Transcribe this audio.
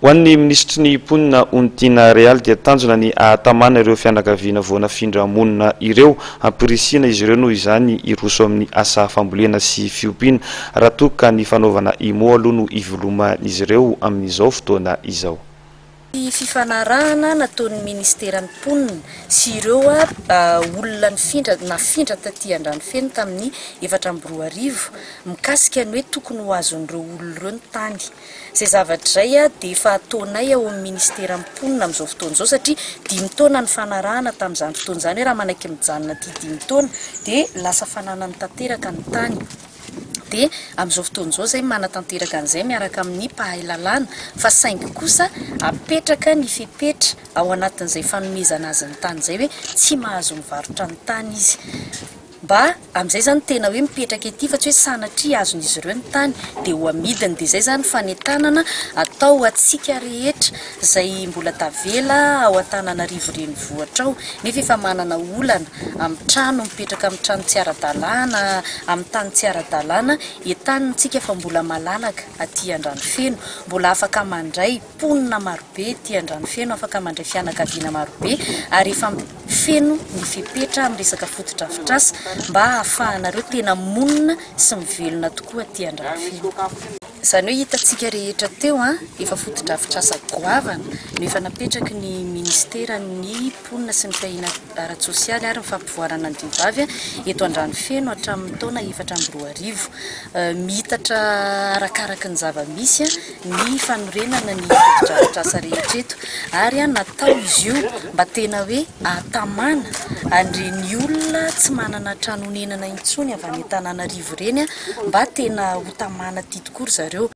Ho an'ny ministry ny mponina Ontina Real dia tanjona ny ahatamana ireo fianakaviana voana findramonina ireo ampirisina izy ireo noho izany iroso amin'ny asa fambolena sy fiompiana raha toa ka ny fanaovana imo aloha no iveloman'izy ireo amin'izao fotoana izao. Fifanarahana nataon'ny ministeran'ny mponina sy ireo olona nafindra taty Andranomafeno tamin'ny 2024 mikasika ny hoe tokony ho azon'ireo olona ireo ny tany. Izay zavatra izay dia efa ataonay ao amin'ny ministeran'ny mponina amin'izao fotoana izao satria 5 taona ny fanarahana tamin'izany fotoana izany raha manaiky mijanona ty 5 taona dia lasa fananany tanteraka ny tany. Dia amin'izao fotoana izao zay manatanteraka an'izay miaraka amin'ny mpahay lalàna fa saingy kosa apetraka ny fepetra ao anatin'izay fanomezana azy ny tany izay hoe tsy mahazo mivarotra ny tany izy. Mba amin'izay zany tena hoe mipetraka ety fa tsy hoe sanatria azon'izy ireo ny tany dia ho amidiny dia izay zany fanentanana atao atsika rehetra izay mbola tavela ao Antananarivo renivohitra ao nefa efa manana olana amin'ny trano mipetraka amin'ny trano tsy ara-dalàna amin'ny tany tsy ara-dalàna entanitsika fa mbola malalaka aty Andranomafeno mbola afaka mandray mponina marobe aty Andranomafeno afaka mandray fianakaviana marobe ary efa feno ny fepetra amin'ny resaka fotodrafitrasa mba ahafahanareo tena monina sy mivelona tokoa aty Andranomafeno. Izany hoe hitantsika rehetra teo efa fotodrafitrasa goavana no efa napetraky ny ministeran'ny mponina sy ny fahina ara-tsosialy ary mifampivoarana ny diovavy eto Andranomafeno hatramin'ny taona 2024 mitatra arakaraka ny zava-misy ny fanorenana ny fotodrafitrasa rehetra eto ary natao izy io mba tena hoe ahatamana andreny olona tsy manana tranonenana intsony avy any Antananarivo reny mba tena ho tamana ty tokoa zareo.